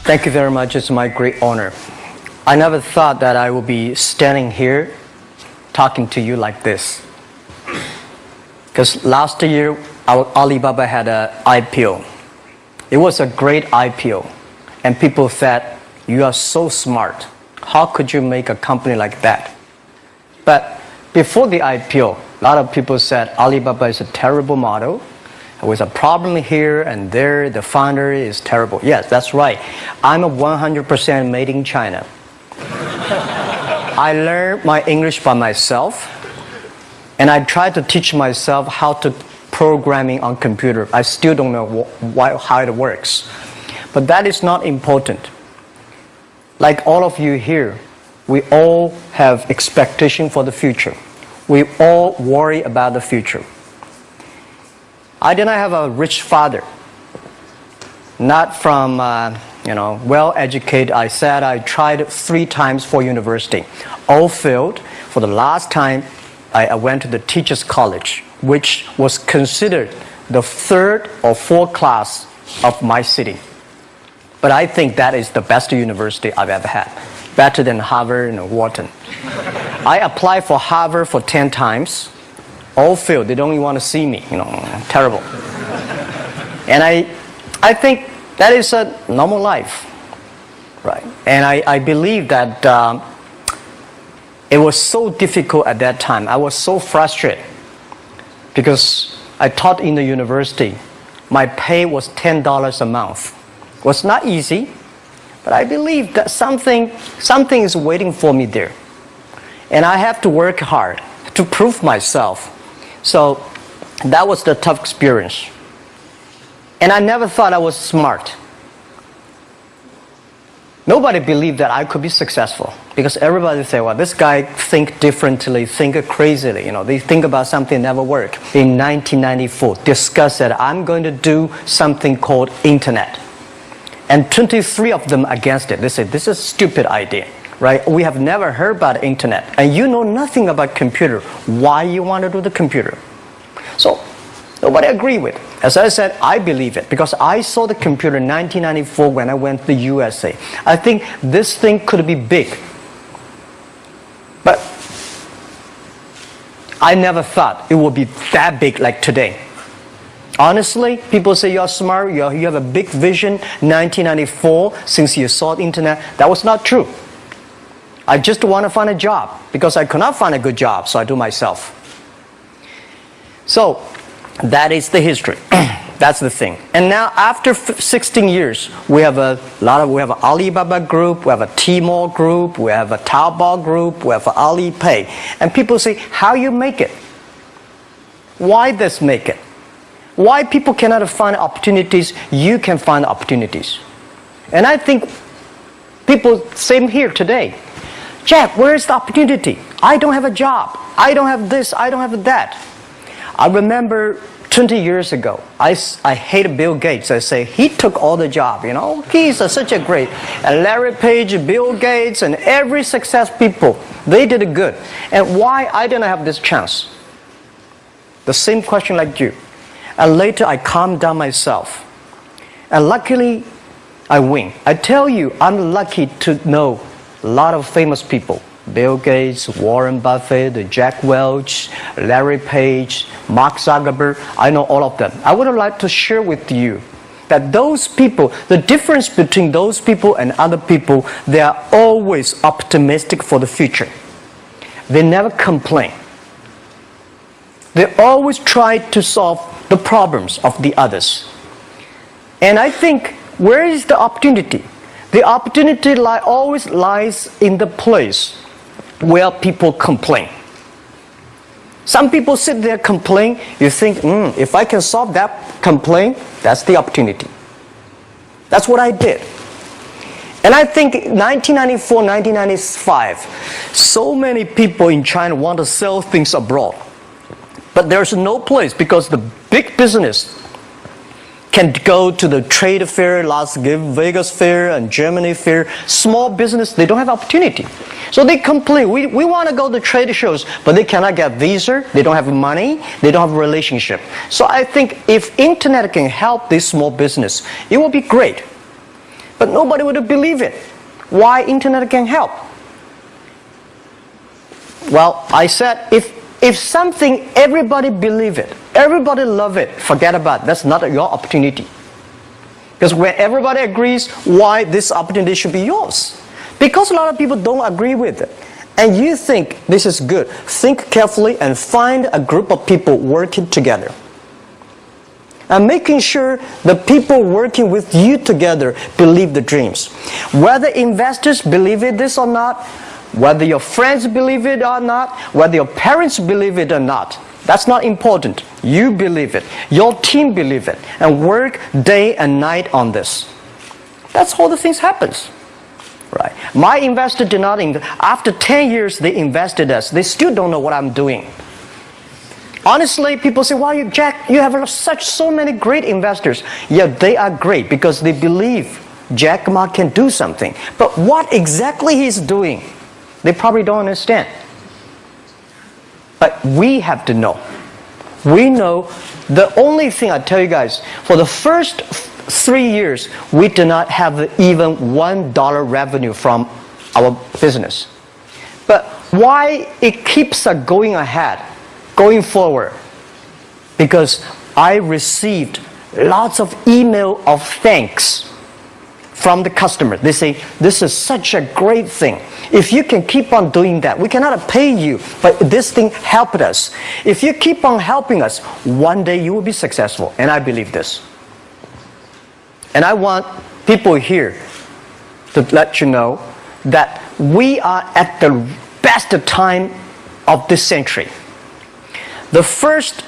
Thank you very much. It's my great honor. I never thought that I would be standing here talking to you like this. Because last year, our Alibaba had an IPO. It was a great IPO. And people said, you are so smart. How could you make a company like that? But before the IPO, a lot of people said Alibaba is a terrible model. There was a problem here and there. The founder is terrible. Yes, that's right. I'm a 100% made in China. I learned my English by myself. And I tried to teach myself how to programming on computer. I still don't know how it works. But that is not important. Like all of you here, we all have expectation for the future. We all worry about the future. I did not have a rich father. Not from, well-educated. I said I tried 3 times for university. All failed. For the last time, I went to the teacher's college, which was considered the 3rd or 4th class of my city. But I think that is the best university I've ever had. Better than Harvard and Wharton. I applied for Harvard for 10 times. All failed. They don't even want to see me. Terrible. And I think that is a normal life. Right? And I believe that it was so difficult at that time. I was so frustrated. Because I taught in the university. My pay was $10 a month. It was not easy. But I believe that something is waiting for me there. And I have to work hard to prove myself. So that was the tough experience. And I never thought I was smart. Nobody believed that I could be successful. Because everybody say, well, this guy think differently, think crazily. They think about something never work. In 1994, discussed that I'm going to do something called internet. And 23 of them against it. They said, this is a stupid idea. Right? We have never heard about internet. And you know nothing about computer. Why you want to do the computer? So, nobody agreed with it. As I said, I believe it. Because I saw the computer in 1994 when I went to the USA. I think this thing could be big. But I never thought it would be that big like today. Honestly, people say you're smart, you have a big vision. 1994, since you saw the internet, that was not true. I just want to find a job because I could not find a good job, so I do myself. So that is the history. That's the thing. And now after 16 years, we have an Alibaba group, we have a Tmall group, we have a Taobao group, we have an Alipay. And people say, how you make it? Why this make it? Why people cannot find opportunities, you can find opportunities. And I think people, same here today. Jack, where is the opportunity? I don't have a job. I don't have this. I don't have that. I remember 20 years ago, I hated Bill Gates. I say, he took all the job, He's such a great. And Larry Page, Bill Gates, and every success people, they did it good. And why I didn't have this chance? The same question like you. And later I calmed down myself. And luckily, I win. I tell you, I'm lucky to know a lot of famous people. Bill Gates, Warren Buffett, Jack Welch, Larry Page, Mark Zuckerberg. I know all of them. I would like to share with you that those people, the difference between those people and other people, they are always optimistic for the future. They never complain. They always try to solve the problems of the others. And I think, where is the opportunity? The opportunity always lies in the place where people complain. Some people sit there complain. You think, if I can solve that complaint, that's the opportunity. That's what I did. And I think 1994, 1995, so many people in China want to sell things abroad. But there's no place because the big business can go to the trade fair, Las Vegas fair and Germany fair. Small business, they don't have opportunity. So they complain, we want to go to trade shows, but they cannot get visa, they don't have money, they don't have a relationship. So I think if internet can help this small business, it will be great. But nobody would believe it. Why internet can help? Well, I said if something everybody believe it, everybody love it, forget about it. That's not your opportunity. Because when everybody agrees, why this opportunity should be yours? Because a lot of people don't agree with it. And you think this is good. Think carefully and find a group of people working together. And making sure the people working with you together believe the dreams. Whether investors believe it this or not, whether your friends believe it or not, whether your parents believe it or not, that's not important. You believe it. Your team believe it. And work day and night on this. That's how the things happens. Right. My investor did not invest. After 10 years, they invested us. They still don't know what I'm doing. Honestly, people say, "Why, Jack, you have so many great investors." Yeah, they are great because they believe Jack Ma can do something. But what exactly he's doing, they probably don't understand. But we have to know. We know the only thing I tell you guys, for the first 3 years, we do not have even $1 revenue from our business. But why it keeps us going ahead, going forward? Because I received lots of email of thanks from the customer. They say, "This is such a great thing. If you can keep on doing that, we cannot pay you, but this thing helped us. If you keep on helping us, one day you will be successful." And I believe this. And I want people here to let you know that we are at the best time of this century. The first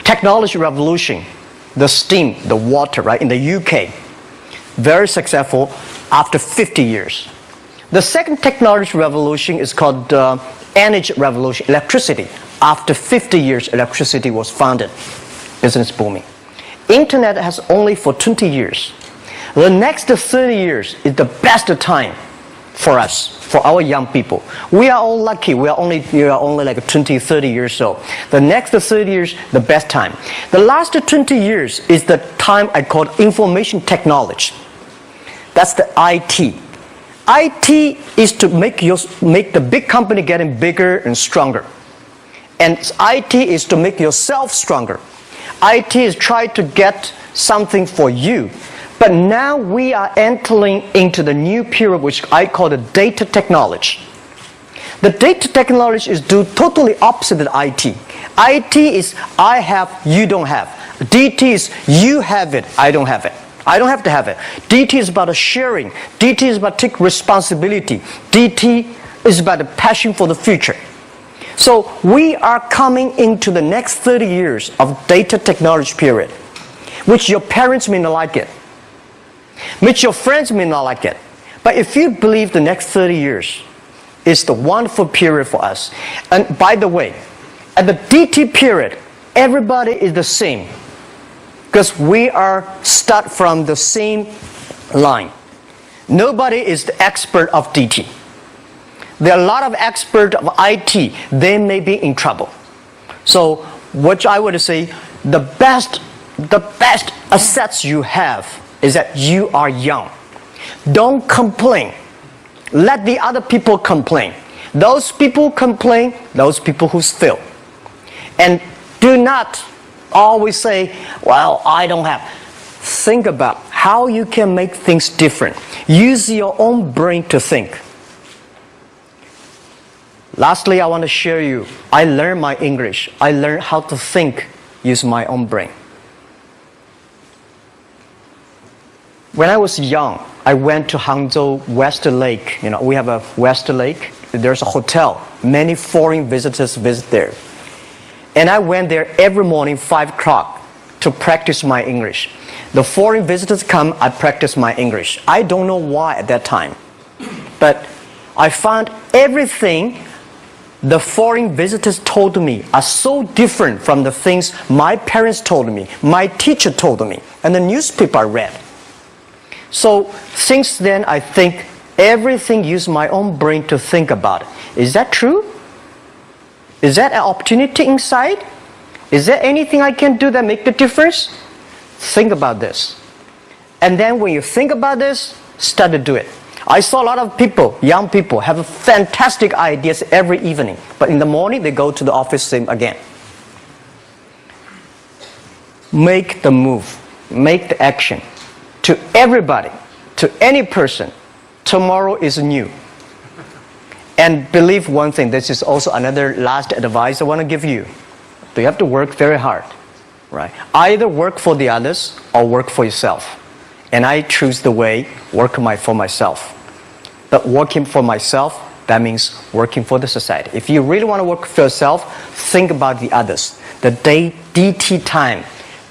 technology revolution, the steam, the water, right, in the UK, very successful after 50 years. The second technology revolution is called energy revolution, electricity. After 50 years, electricity was founded, business booming. Internet has only for 20 years. The next 30 years is the best time for us, for our young people. We are all lucky. We are only like 20, 30 years old. The next 30 years, the best time. The last 20 years is the time I call information technology. That's the IT. IT is to make the big company getting bigger and stronger. And IT is to make yourself stronger. IT is trying to get something for you. But now we are entering into the new period which I call the data technology. The data technology is totally opposite of IT. IT is I have, you don't have. DT is you have it, I don't have it. I don't have to have it. DT is about sharing. DT is about taking responsibility. DT is about the passion for the future. So we are coming into the next 30 years of data technology period, which your parents may not like it, which your friends may not like it. But if you believe the next 30 years is the wonderful period for us. And by the way, at the DT period, everybody is the same. Because we are start from the same line. Nobody is the expert of DT. There are a lot of experts of IT. They may be in trouble. So what I would say, the best assets you have is that you are young. Don't complain. Let the other people complain. Those people complain, those people who fail. And do not always say, "Well, I don't have." Think about how you can make things different. Use your own brain to think. Lastly, I want to share you, I learned my English. I learned how to think, use my own brain. When I was young, I went to Hangzhou West Lake. You know, we have a West Lake. There's a hotel. Many foreign visitors visit there. And I went there every morning, 5 o'clock, to practice my English. The foreign visitors come, I practice my English. I don't know why at that time. But I found everything the foreign visitors told me are so different from the things my parents told me, my teacher told me, and the newspaper I read. So since then, I think everything use my own brain to think about it. Is that true? Is that an opportunity inside? Is there anything I can do that make the difference? Think about this. And then when you think about this, start to do it. I saw a lot of people, young people, have fantastic ideas every evening. But in the morning, they go to the office same again. Make the move. Make the action. To everybody, to any person, tomorrow is new. And believe one thing, this is also another last advice I want to give you. You have to work very hard, right? Either work for the others or work for yourself. And I choose the way, work for myself. But working for myself, that means working for the society. If you really want to work for yourself, think about the others. The DT time,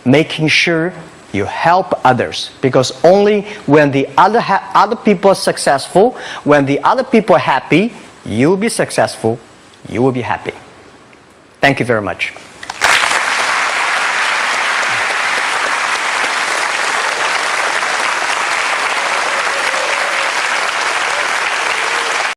making sure you help others. Because only when the other people are successful, when the other people are happy, you will be successful, you will be happy. Thank you very much.